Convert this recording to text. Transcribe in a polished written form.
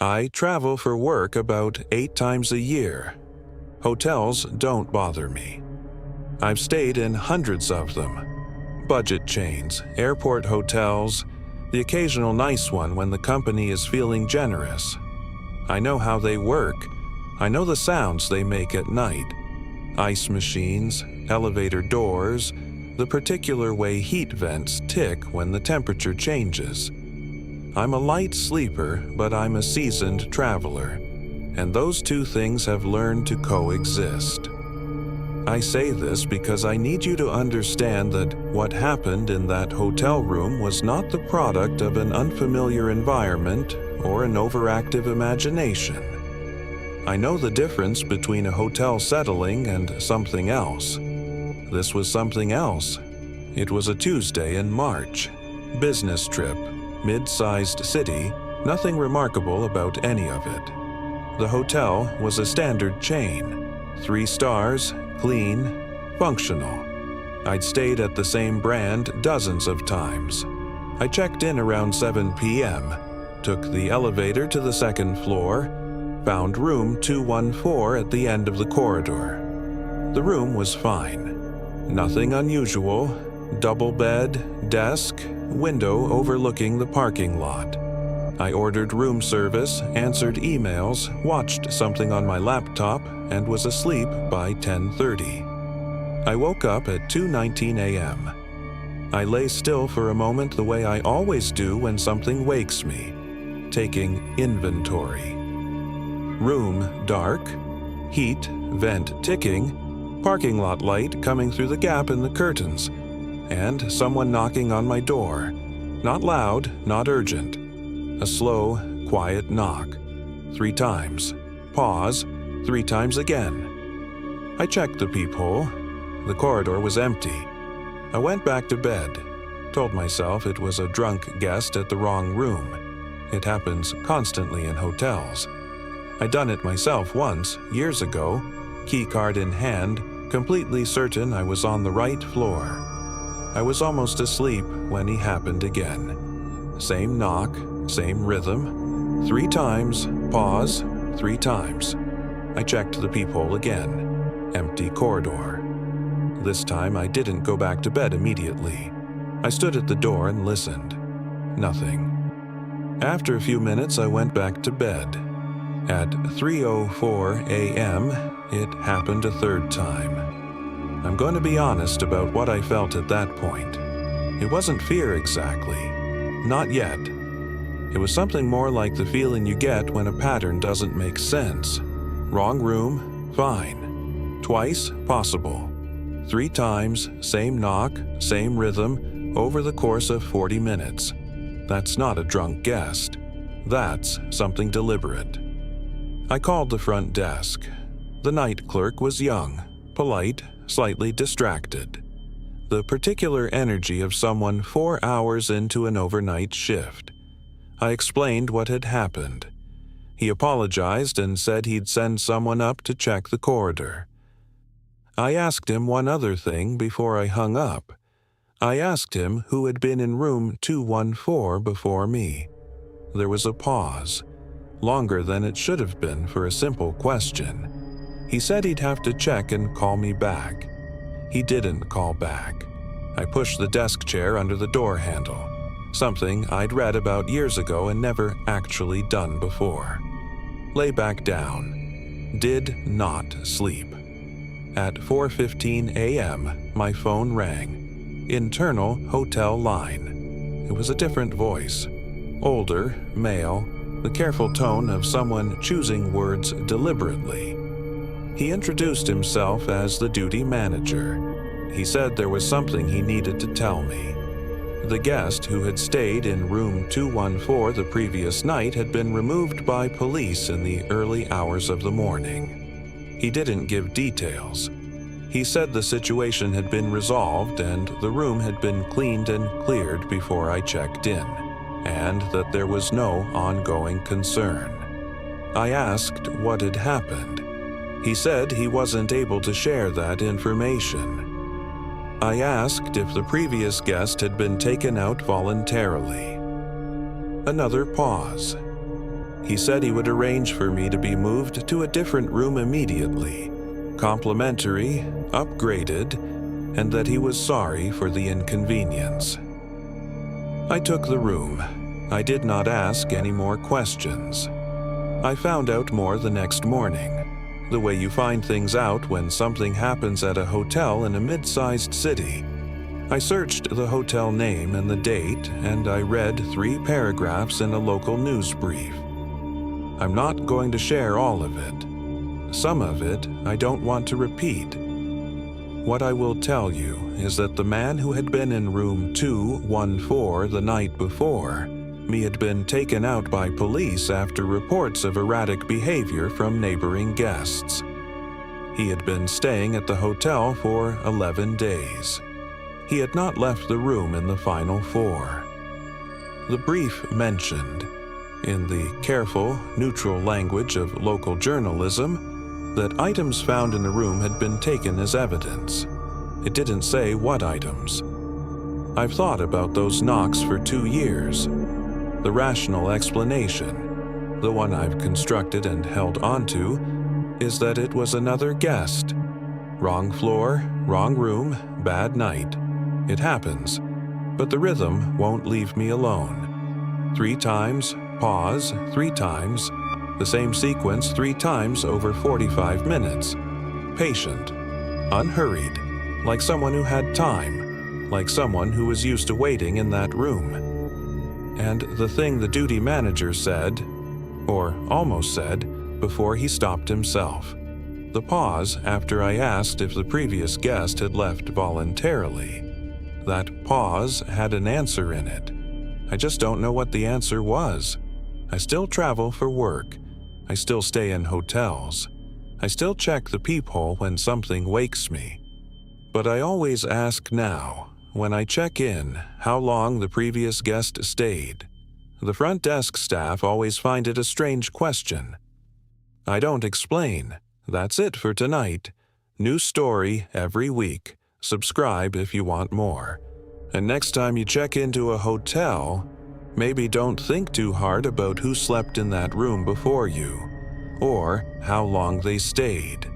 I travel for work about 8 times a year. Hotels don't bother me. I've stayed in hundreds of them. Budget chains, airport hotels, the occasional nice one when the company is feeling generous. I know how they work. I know the sounds they make at night. Ice machines, elevator doors, the particular way heat vents tick when the temperature changes. I'm a light sleeper, but I'm a seasoned traveler, and those two things have learned to coexist. I say this because I need you to understand that what happened in that hotel room was not the product of an unfamiliar environment or an overactive imagination. I know the difference between a hotel settling and something else. This was something else. It was a Tuesday in March. Business trip, mid-sized city, nothing remarkable about any of it. The hotel was a standard chain, 3 stars, clean, functional. I'd stayed at the same brand dozens of times. I checked in around 7 p.m., took the elevator to the second floor, found room 214 at the end of the corridor. The room was fine. Nothing unusual, double bed, desk, window overlooking the parking lot. I ordered room service, answered emails, watched something on my laptop, and was asleep by 10:30. I woke up at 2:19 a.m. I lay still for a moment the way I always do when something wakes me, taking inventory. Room dark, heat vent ticking, parking lot light coming through the gap in the curtains, and someone knocking on my door. Not loud, not urgent. A slow, quiet knock. 3 times. Pause. 3 times again. I checked the peephole. The corridor was empty. I went back to bed. Told myself it was a drunk guest at the wrong room. It happens constantly in hotels. I'd done it myself once, years ago, keycard in hand, completely certain I was on the right floor. I was almost asleep when he happened again. Same knock, same rhythm. 3 times, pause, 3 times. I checked the peephole again. Empty corridor. This time I didn't go back to bed immediately. I stood at the door and listened. Nothing. After a few minutes, I went back to bed. At 3:04 a.m., it happened a 3rd time. I'm going to be honest about what I felt at that point. It wasn't fear exactly. Not yet. It was something more like the feeling you get when a pattern doesn't make sense. Wrong room, fine. Twice, possible. 3 times, same knock, same rhythm, over the course of 40 minutes. That's not a drunk guest. That's something deliberate. I called the front desk. The night clerk was young, polite, slightly distracted. The particular energy of someone 4 hours into an overnight shift. I explained what had happened. He apologized and said he'd send someone up to check the corridor. I asked him one other thing before I hung up. I asked him who had been in room 214 before me. There was a pause, longer than it should have been for a simple question. He said he'd have to check and call me back. He didn't call back. I pushed the desk chair under the door handle, something I'd read about years ago and never actually done before. Lay back down. Did not sleep. At 4:15 a.m., my phone rang. Internal hotel line. It was a different voice. Older, male, the careful tone of someone choosing words deliberately. He introduced himself as the duty manager. He said there was something he needed to tell me. The guest who had stayed in room 214 the previous night had been removed by police in the early hours of the morning. He didn't give details. He said the situation had been resolved and the room had been cleaned and cleared before I checked in, and that there was no ongoing concern. I asked what had happened. He said he wasn't able to share that information. I asked if the previous guest had been taken out voluntarily. Another pause. He said he would arrange for me to be moved to a different room immediately, complimentary, upgraded, and that he was sorry for the inconvenience. I took the room. I did not ask any more questions. I found out more the next morning, the way you find things out when something happens at a hotel in a mid-sized city. I searched the hotel name and the date, and I read 3 paragraphs in a local news brief. I'm not going to share all of it. Some of it I don't want to repeat. What I will tell you is that the man who had been in room 214 the night before me had been taken out by police after reports of erratic behavior from neighboring guests. He had been staying at the hotel for 11 days. He had not left the room in the final 4. The brief mentioned, in the careful, neutral language of local journalism, that items found in the room had been taken as evidence. It didn't say what items. I've thought about those knocks for 2 years. The rational explanation, the one I've constructed and held onto, is that it was another guest. Wrong floor, wrong room, bad night. It happens, but the rhythm won't leave me alone. 3 times, pause, 3 times, the same sequence 3 times over 45 minutes. Patient, unhurried, like someone who had time, like someone who was used to waiting in that room. And the thing the duty manager said, or almost said, before he stopped himself. The pause after I asked if the previous guest had left voluntarily. That pause had an answer in it. I just don't know what the answer was. I still travel for work. I still stay in hotels. I still check the peephole when something wakes me. But I always ask now, when I check in, how long the previous guest stayed. The front desk staff always find it a strange question. I don't explain. That's it for tonight. New story every week. Subscribe if you want more. And next time you check into a hotel, maybe don't think too hard about who slept in that room before you, or how long they stayed.